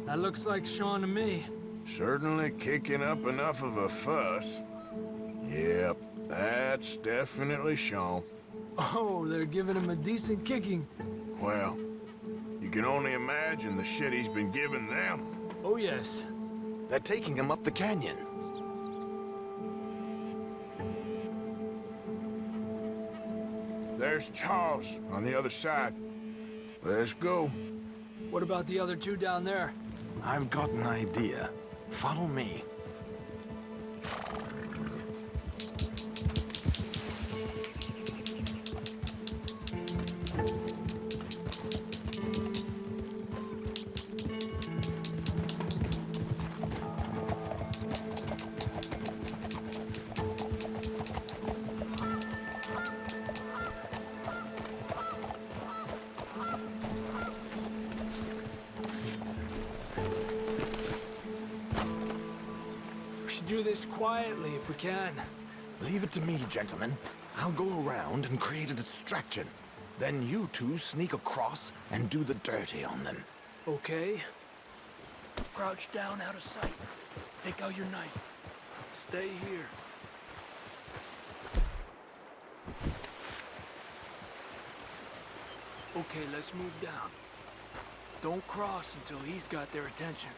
That looks like Sean to me. Certainly kicking up enough of a fuss. Yep, that's definitely Sean. Oh, they're giving him a decent kicking. Well, you can only imagine the shit he's been giving them. Oh, yes. They're taking him up the canyon. There's Charles on the other side. Let's go. What about the other two down there? I've got an idea. Follow me. Do this quietly if we can. Leave it to me, gentlemen. I'll go around and create a distraction. Then you two sneak across and do the dirty on them. Okay. Crouch down out of sight. Take out your knife. Stay here. Okay, let's move down. Don't cross until he's got their attention.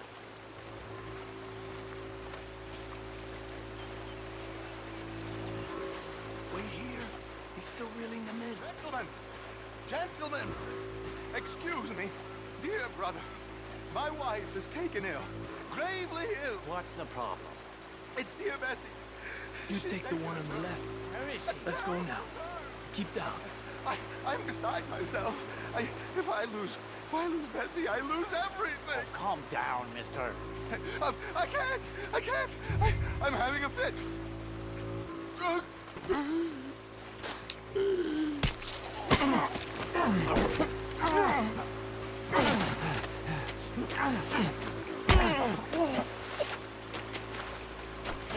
Wait here. He's still reeling them in. Gentlemen! Excuse me. Dear brothers, my wife is taken ill. Gravely ill. What's the problem? It's dear Bessie. You take the one on the left. Where is she? Let's go now. Keep down. I'm beside myself. If I lose Bessie, I lose everything. Oh, calm down, mister. I can't. I'm having a fit.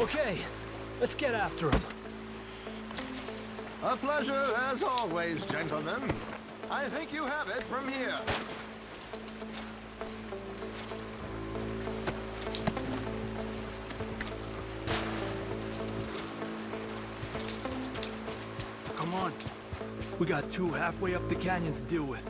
Okay, let's get after him. A pleasure as always, gentlemen. I think you have it from here. Come on. We got two halfway up the canyon to deal with.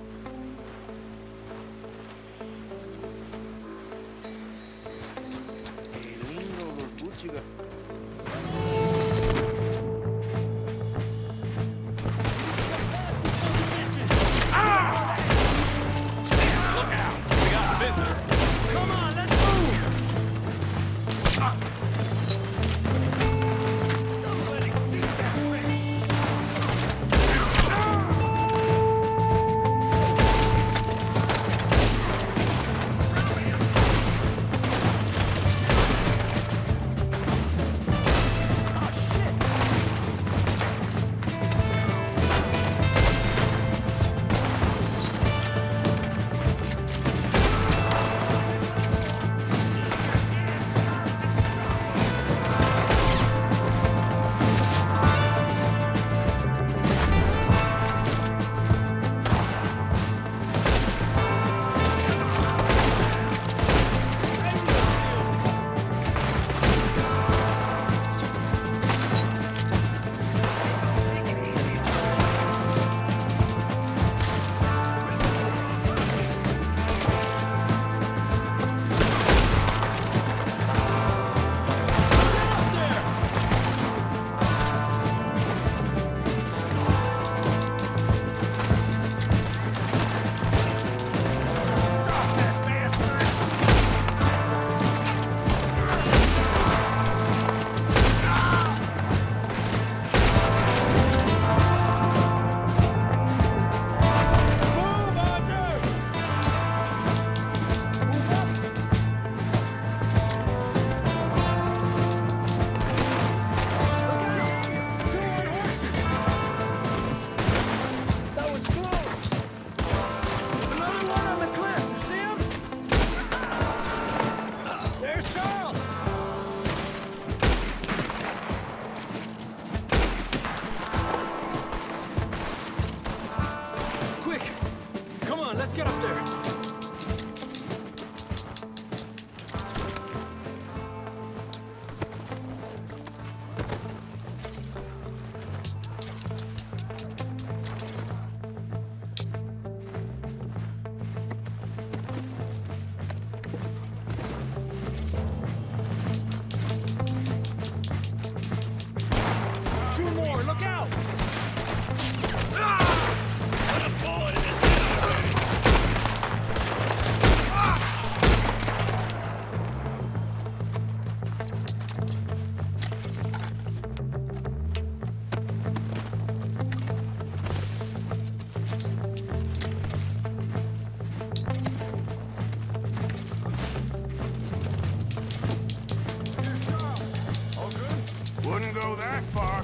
Wouldn't go that far.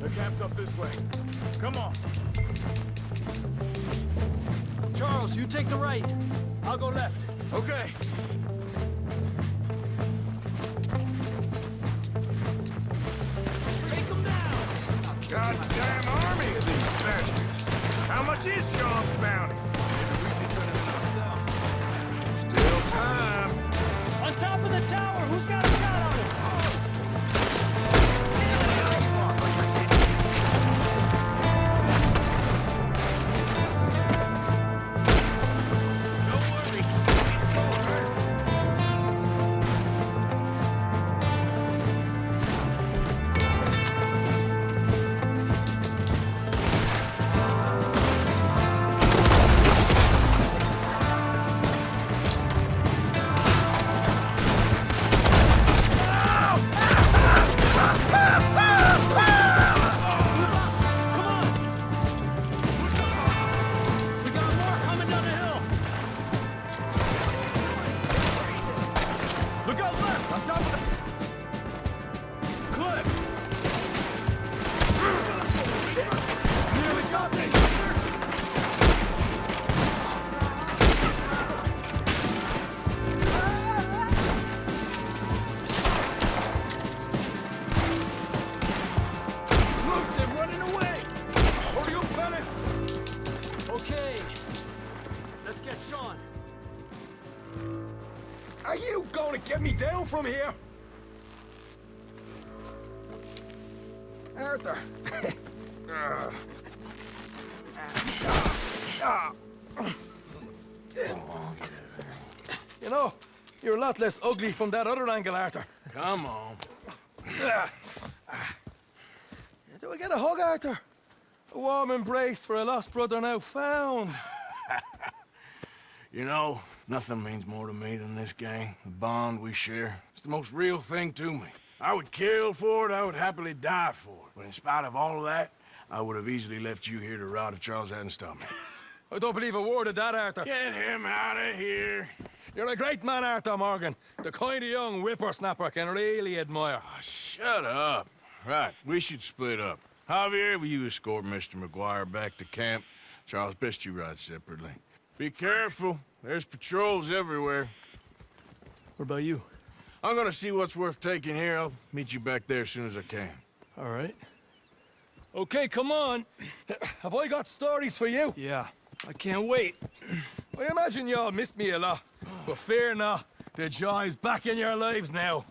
The camp's up this way. Come on. Charles, you take the right. I'll go left. Okay. Take them down! Goddamn army of these bastards. How much is Sean's bounty? Maybe we should turn him in ourselves. Still time. On top of the tower! Who's got a shot on him? Are you going to get me down from here? Arthur. You know, you're a lot less ugly from that other angle, Arthur. Come on. Do I get a hug, Arthur? A warm embrace for a lost brother now found. You know, nothing means more to me than this gang, the bond we share. It's the most real thing to me. I would kill for it, I would happily die for it. But in spite of all of that, I would have easily left you here to rot if Charles hadn't stopped me. I don't believe a word of that, Arthur. Get him out of here. You're a great man, Arthur Morgan. The kind of young whippersnapper can really admire. Oh, shut up. Right, we should split up. Javier, will you escort Mr. McGuire back to camp? Charles, best you ride separately. Be careful. There's patrols everywhere. What about you? I'm gonna see what's worth taking here. I'll meet you back there as soon as I can. All right. Okay, come on. Have I got stories for you? Yeah, I can't wait. I imagine y'all missed me a lot, but fear not, the joy's back in your lives now.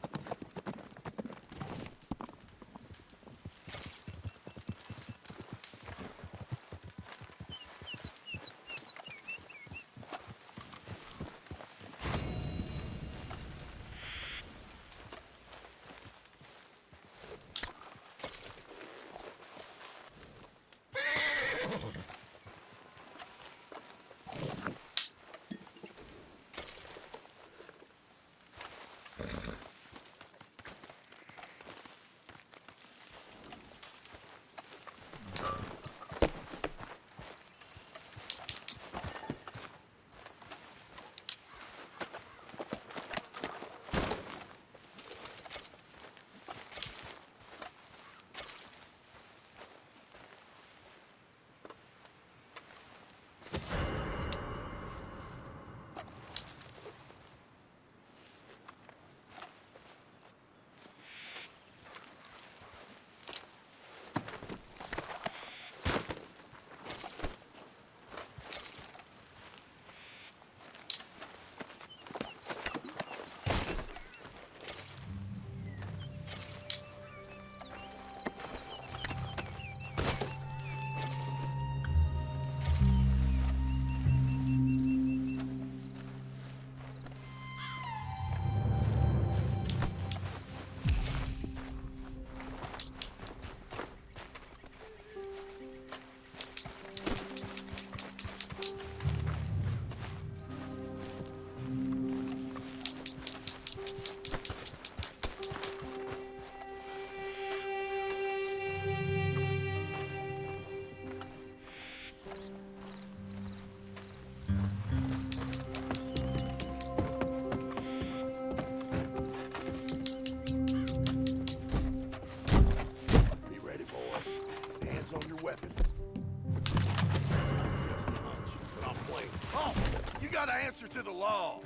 the law.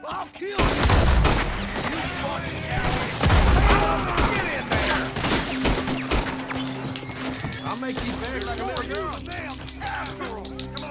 I'll kill you! You fucking coward! Get in there! I'll make you beg like a little girl. Damn asshole! Come on!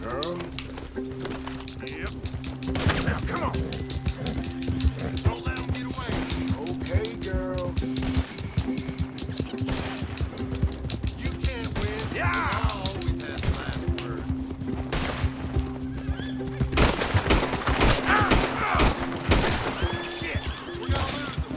Girl? Yep. Now, come on. Don't let him get away. Okay, girl. You can't win. Yeah! Law always has the last word. Shit! We're gonna lose him.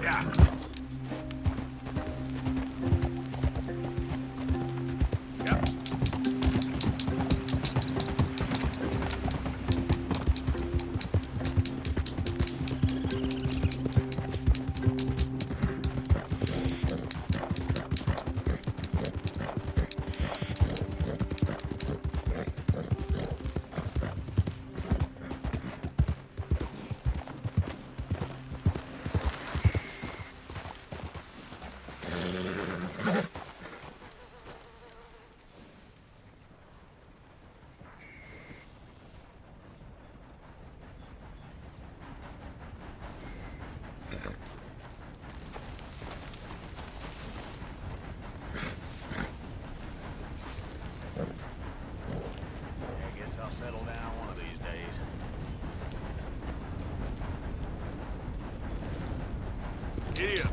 Yeah. Yep. I guess I'll settle down one of these days. Giddy up.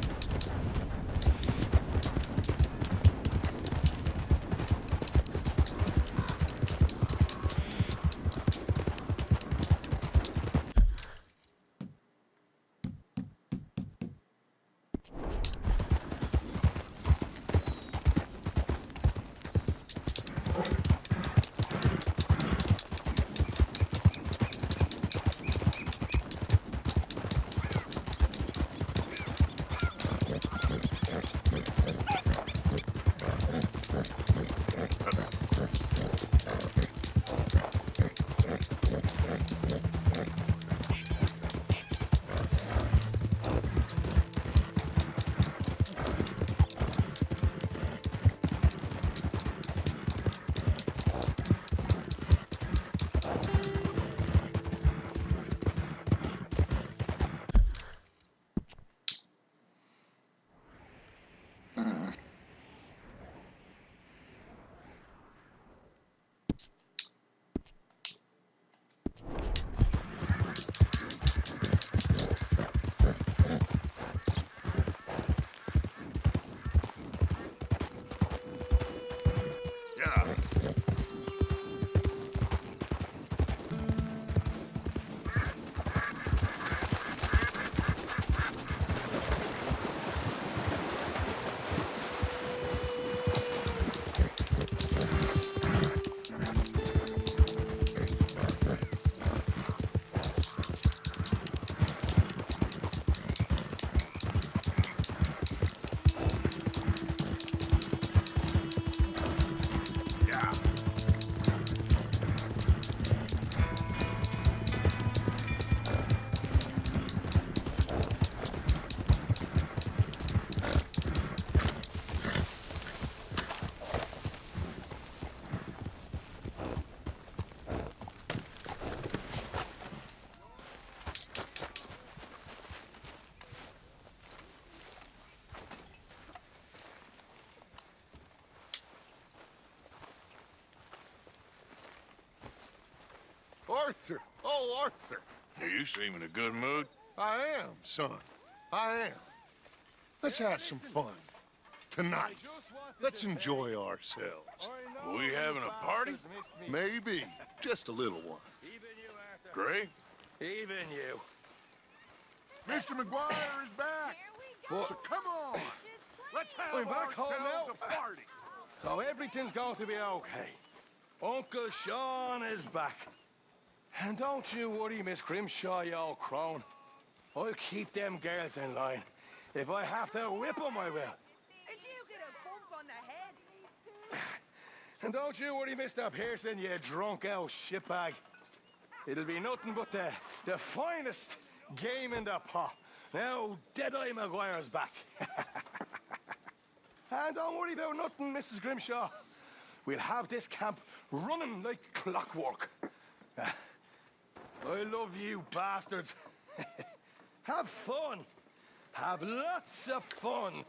Arthur. Oh, Arthur. You seem in a good mood. I am, son. I am. Let's have some fun. Tonight. Let's enjoy ourselves. We having a party? Maybe. Just a little one. Great. Even you. Mr. McGuire is back. So come on. Let's have I'm back home ourselves now. a party. So everything's going to be okay. Uncle Sean is back. And don't you worry, Miss Grimshaw, you old crone. I'll keep them girls in line. If I have to whip them, I will. Did you get a bump on the head? And don't you worry, Mr. Pearson, you drunk old shitbag. It'll be nothing but the finest game in the pot. Now, Deadeye McGuire's back. And don't worry about nothing, Mrs. Grimshaw. We'll have this camp running like clockwork. I love you bastards. Have fun. Have lots of fun.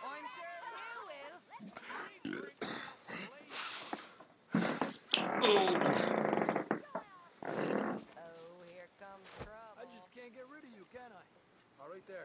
I'm sure you will. Oh, here comes trouble. I just can't get rid of you, can I? All right there.